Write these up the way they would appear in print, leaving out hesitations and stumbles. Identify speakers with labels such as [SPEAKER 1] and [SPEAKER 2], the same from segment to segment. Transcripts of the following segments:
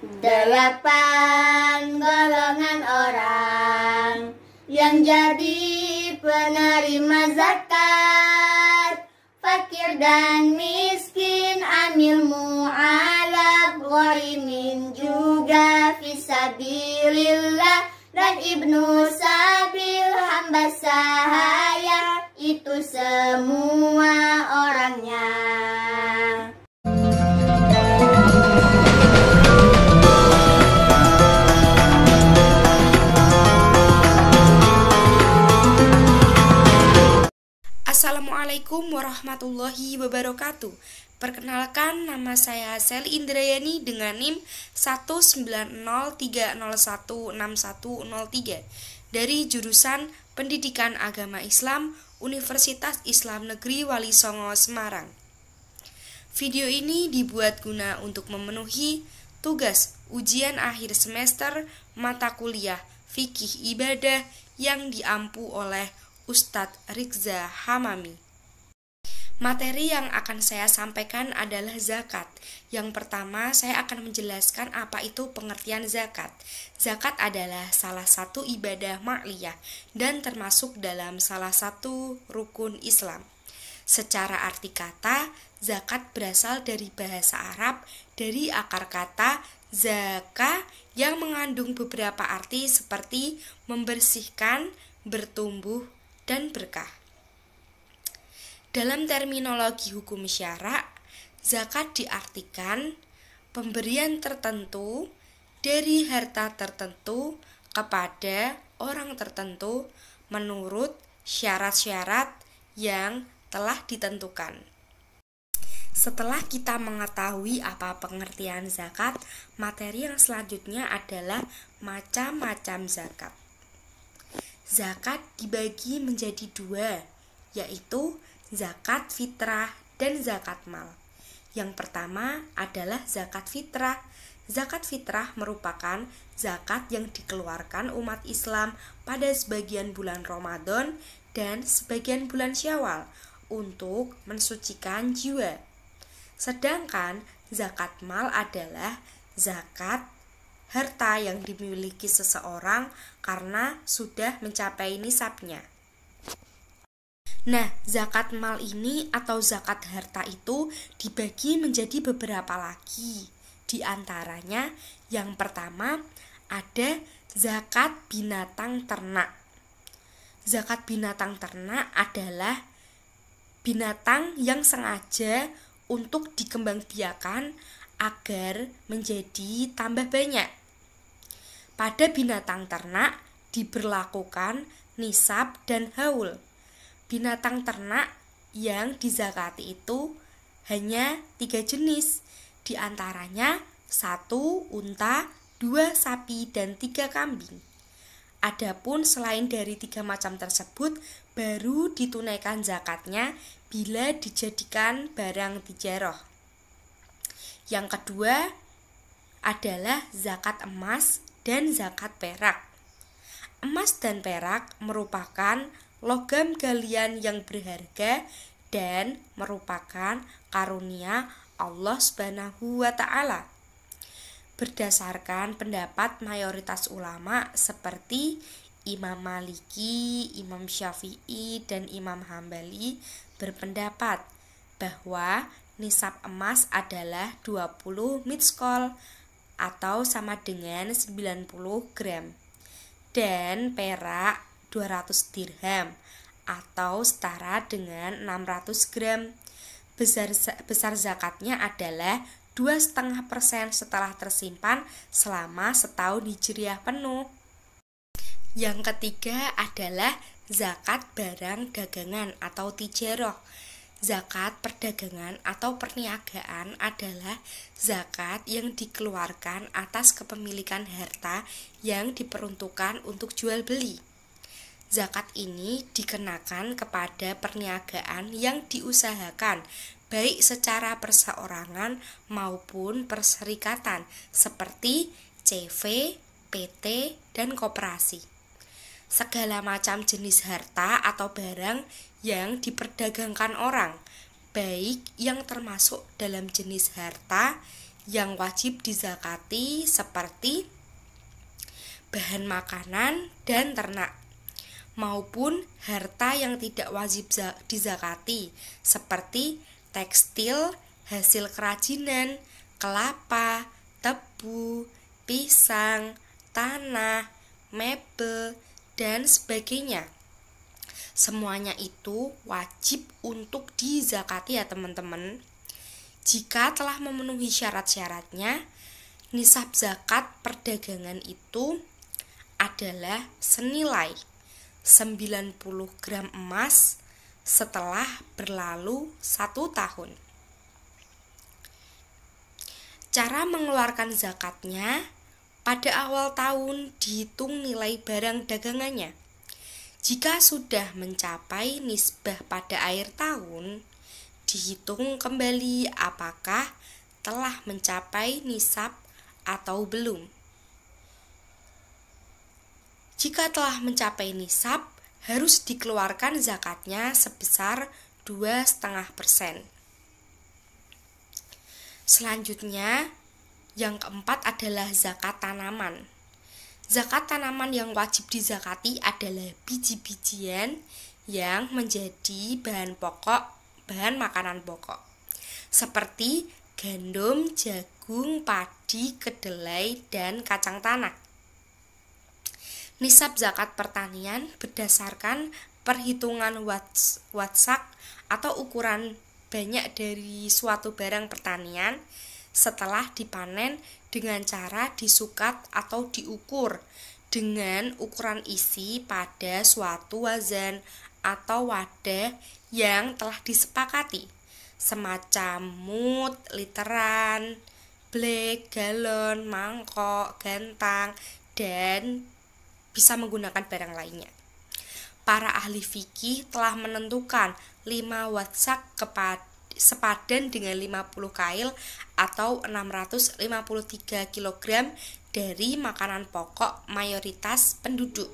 [SPEAKER 1] 8 golongan orang yang jadi penerima zakat: fakir dan miskin, amil mu'alaf, gharimin, juga fisabilillah, dan ibnu sabil, hamba sahaya. Itu semua orangnya.
[SPEAKER 2] Assalamualaikum warahmatullahi wabarakatuh. Perkenalkan, nama saya Seli Indrayani dengan NIM 19030161003 dari jurusan Pendidikan Agama Islam Universitas Islam Negeri Wali Songo, Semarang. Video ini dibuat guna untuk memenuhi tugas ujian akhir semester mata kuliah Fikih Ibadah yang diampu oleh Ustadz Rizza Hamami. Materi yang akan saya sampaikan adalah zakat. Yang pertama, saya akan menjelaskan apa itu pengertian zakat. Zakat adalah salah satu ibadah ma'liyah dan termasuk dalam salah satu rukun Islam. Secara arti kata, zakat berasal dari bahasa Arab dari akar kata zaka yang mengandung beberapa arti seperti membersihkan, bertumbuh, dan berkah. Dalam terminologi hukum syara, zakat diartikan pemberian tertentu dari harta tertentu kepada orang tertentu menurut syarat-syarat yang telah ditentukan. Setelah kita mengetahui apa pengertian zakat, materi yang selanjutnya adalah macam-macam zakat. Zakat dibagi menjadi dua, yaitu zakat fitrah dan zakat mal. Yang pertama adalah zakat fitrah. Zakat fitrah merupakan zakat yang dikeluarkan umat Islam pada sebagian bulan Ramadan dan sebagian bulan Syawal untuk mensucikan jiwa. Sedangkan zakat mal adalah zakat harta yang dimiliki seseorang karena sudah mencapai nisabnya. Nah, zakat mal ini atau zakat harta itu dibagi menjadi beberapa lagi. Di antaranya, yang pertama ada zakat binatang ternak. Zakat binatang ternak adalah binatang yang sengaja untuk dikembangbiakan agar menjadi tambah banyak. Pada binatang ternak diberlakukan nisab dan haul. Binatang ternak yang dizakati itu hanya 3 jenis, di antaranya 1 unta, 2 sapi, dan 3 kambing. Adapun selain dari 3 macam tersebut, baru ditunaikan zakatnya bila dijadikan barang tijarah. Yang kedua adalah zakat emas dan zakat perak. Emas dan perak merupakan logam galian yang berharga dan merupakan karunia Allah Subhanahu wa Ta'ala. Berdasarkan pendapat mayoritas ulama seperti Imam Maliki, Imam Syafi'i, dan Imam Hambali berpendapat bahwa nisab emas adalah 20 mitskol atau sama dengan 90 gram, dan perak 200 dirham atau setara dengan 600 gram. Besar zakatnya adalah 2,5% setelah tersimpan selama setahun hijriah penuh. Yang ketiga adalah zakat barang dagangan atau tijarah. Zakat perdagangan atau perniagaan adalah zakat yang dikeluarkan atas kepemilikan harta yang diperuntukkan untuk jual beli. Zakat ini dikenakan kepada perniagaan yang diusahakan baik secara perseorangan maupun perserikatan seperti CV, PT, dan koperasi. Segala macam jenis harta atau barang yang diperdagangkan orang, baik yang termasuk dalam jenis harta yang wajib dizakati seperti bahan makanan dan ternak, maupun harta yang tidak wajib dizakati seperti tekstil, hasil kerajinan, kelapa, tebu, pisang, tanah, mebel, dan sebagainya. Semuanya itu wajib untuk dizakati ya teman-teman. Jika telah memenuhi syarat-syaratnya, nisab zakat perdagangan itu adalah senilai 90 gram emas setelah berlalu 1 tahun. Cara mengeluarkan zakatnya, pada awal tahun dihitung nilai barang dagangannya. Jika sudah mencapai nisbah pada akhir tahun, dihitung kembali apakah telah mencapai nisab atau belum. Jika telah mencapai nisab, harus dikeluarkan zakatnya sebesar 2,5%. Selanjutnya, yang keempat adalah zakat tanaman. Zakat tanaman yang wajib dizakati adalah biji-bijian yang menjadi bahan makanan pokok, seperti gandum, jagung, padi, kedelai, dan kacang tanah. Nisab zakat pertanian berdasarkan perhitungan watsak atau ukuran banyak dari suatu barang pertanian setelah dipanen dengan cara disukat atau diukur dengan ukuran isi pada suatu wazan atau wadah yang telah disepakati, semacam mut, literan, blek, galon, mangkok, gantang, dan bisa menggunakan barang lainnya. Para ahli fikih telah menentukan 5 watsak sepadan dengan 50 kail atau 653 kg dari makanan pokok mayoritas penduduk.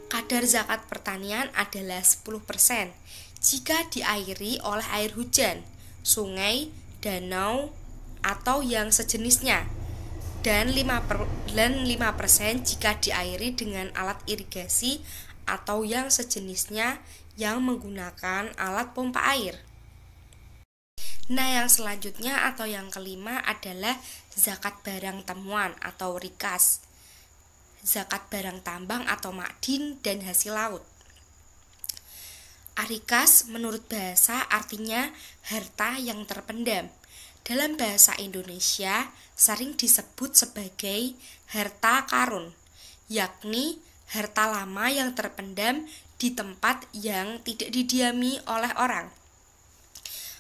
[SPEAKER 2] Kadar zakat pertanian adalah 10% jika diairi oleh air hujan, sungai, danau, atau yang sejenisnya, dan 5% jika diairi dengan alat irigasi atau yang sejenisnya yang menggunakan alat pompa air. Nah, yang selanjutnya atau yang kelima adalah zakat barang temuan atau rikas, zakat barang tambang atau ma'din dan hasil laut. Arikas menurut bahasa artinya harta yang terpendam. Dalam bahasa Indonesia sering disebut sebagai harta karun, yakni harta lama yang terpendam di tempat yang tidak didiami oleh orang.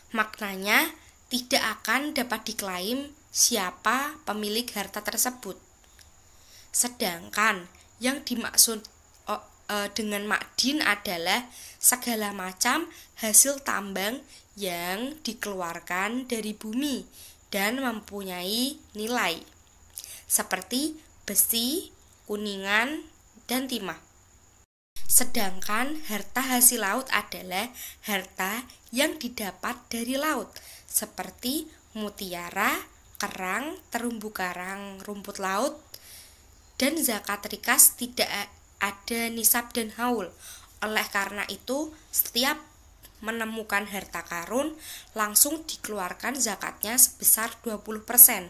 [SPEAKER 2] Maknanya tidak akan dapat diklaim siapa pemilik harta tersebut. Sedangkan yang dimaksud dengan ma'din adalah segala macam hasil tambang yang dikeluarkan dari bumi dan mempunyai nilai, seperti besi, kuningan, dan timah. Sedangkan harta hasil laut adalah harta yang didapat dari laut, seperti mutiara, kerang, terumbu karang, rumput laut, dan zakat rikas tidak ada nisab dan haul. Oleh karena itu, setiap menemukan harta karun langsung dikeluarkan zakatnya sebesar 20%.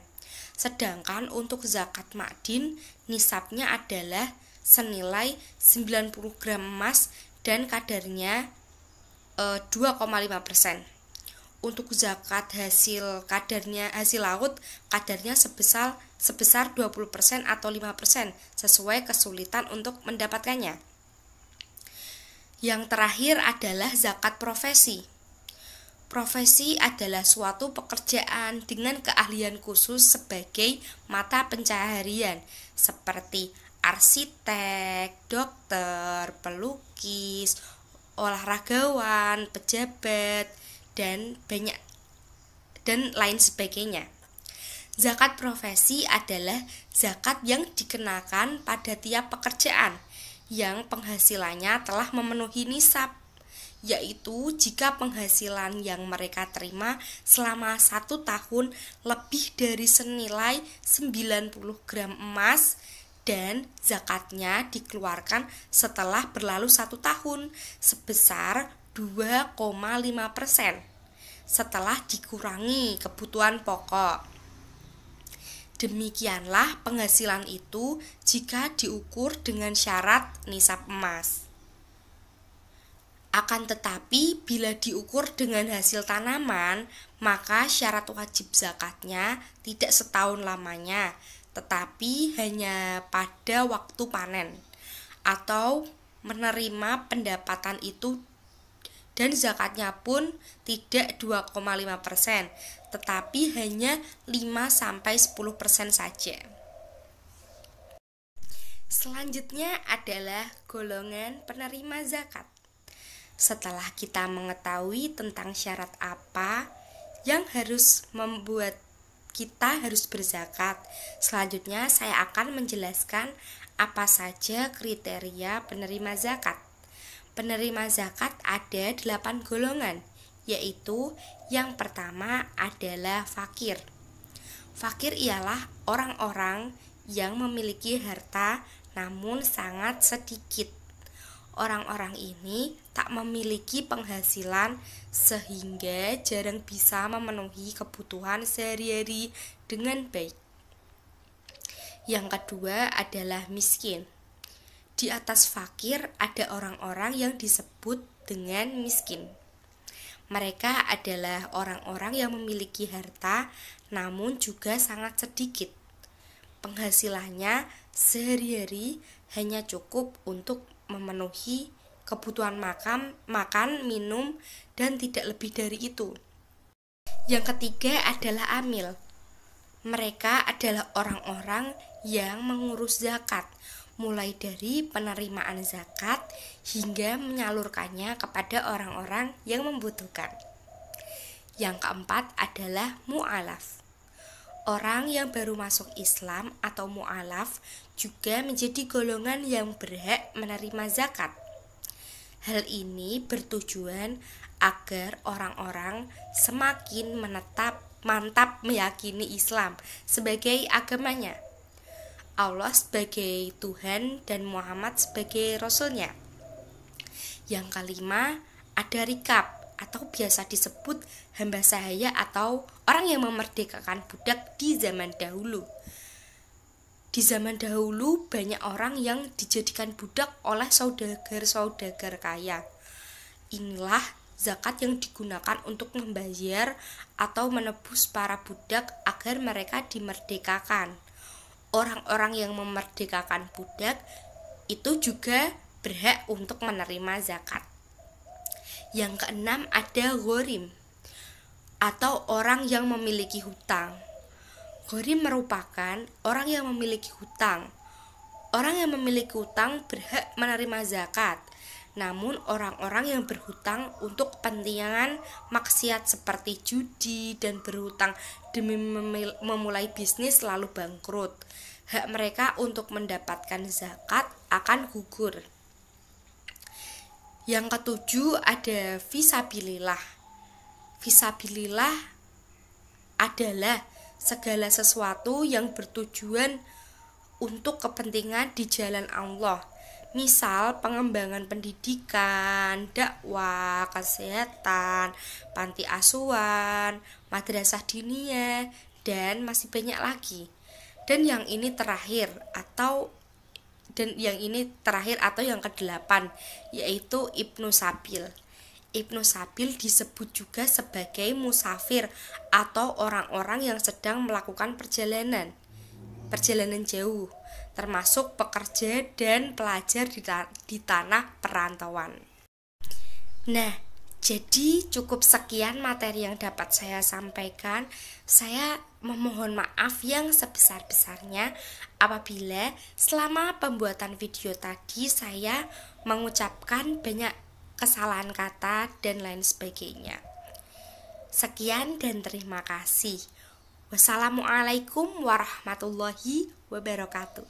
[SPEAKER 2] Sedangkan untuk zakat ma'din nisabnya adalah senilai 90 gram emas dan kadarnya 2,5%. Untuk zakat hasil laut kadarnya sebesar 20% atau 5% sesuai kesulitan untuk mendapatkannya. Yang terakhir adalah zakat profesi. Profesi adalah suatu pekerjaan dengan keahlian khusus sebagai mata pencaharian, seperti arsitek, dokter, pelukis, olahragawan, pejabat, dan lain sebagainya. Zakat profesi adalah zakat yang dikenakan pada tiap pekerjaan yang penghasilannya telah memenuhi nisab, yaitu jika penghasilan yang mereka terima selama 1 tahun lebih dari senilai 90 gram emas dan zakatnya dikeluarkan setelah berlalu 1 tahun sebesar 2,5% setelah dikurangi kebutuhan pokok. Demikianlah penghasilan itu jika diukur dengan syarat nisab emas. Akan tetapi bila diukur dengan hasil tanaman, maka syarat wajib zakatnya tidak setahun lamanya, tetapi hanya pada waktu panen atau menerima pendapatan itu, dan zakatnya pun tidak 2,5%, tetapi hanya 5-10% saja. Selanjutnya adalah golongan penerima zakat. Setelah kita mengetahui tentang syarat apa yang harus membuat kita harus berzakat, selanjutnya saya akan menjelaskan apa saja kriteria penerima zakat. Penerima zakat ada 8 golongan, yaitu yang pertama adalah fakir. Fakir ialah orang-orang yang memiliki harta namun sangat sedikit. Orang-orang ini tak memiliki penghasilan sehingga jarang bisa memenuhi kebutuhan sehari-hari dengan baik. Yang kedua adalah miskin. Di atas fakir ada orang-orang yang disebut dengan miskin. Mereka adalah orang-orang yang memiliki harta namun juga sangat sedikit. Penghasilannya sehari-hari hanya cukup untuk memenuhi kebutuhan makan, minum, dan tidak lebih dari itu. Yang ketiga adalah amil. Mereka adalah orang-orang yang mengurus zakat, mulai dari penerimaan zakat hingga menyalurkannya kepada orang-orang yang membutuhkan. Yang keempat adalah mu'alaf. Orang yang baru masuk Islam atau mu'alaf juga menjadi golongan yang berhak menerima zakat. Hal ini bertujuan agar orang-orang semakin mantap meyakini Islam sebagai agamanya, Allah sebagai Tuhan dan Muhammad sebagai Rasulnya. Yang kelima ada rikab atau biasa disebut hamba sahaya atau orang yang memerdekakan budak di zaman dahulu. Di zaman dahulu banyak orang yang dijadikan budak oleh saudagar-saudagar kaya. Inilah zakat yang digunakan untuk membayar atau menebus para budak agar mereka dimerdekakan. Orang-orang yang memerdekakan budak itu juga berhak untuk menerima zakat. Yang keenam ada ghorim atau orang yang memiliki hutang. Ghorim merupakan orang yang memiliki hutang. Orang yang memiliki hutang berhak menerima zakat. Namun orang-orang yang berhutang untuk kepentingan maksiat seperti judi dan berhutang demi memulai bisnis lalu bangkrut, hak mereka untuk mendapatkan zakat akan gugur. Yang ketujuh ada fisabilillah. Fisabilillah adalah segala sesuatu yang bertujuan untuk kepentingan di jalan Allah. Misal pengembangan pendidikan, dakwah, kesehatan, panti asuhan, madrasah diniyah, dan masih banyak lagi. Dan yang ini terakhir atau yang ke-8 yaitu Ibnu Sabil. Ibnu Sabil disebut juga sebagai musafir atau orang-orang yang sedang melakukan perjalanan jauh, termasuk pekerja dan pelajar di tanah perantauan. Nah, jadi cukup sekian materi yang dapat saya sampaikan. Saya memohon maaf yang sebesar-besarnya apabila selama pembuatan video tadi saya mengucapkan banyak kesalahan kata dan lain sebagainya. Sekian dan terima kasih. Wassalamualaikum warahmatullahi wabarakatuh.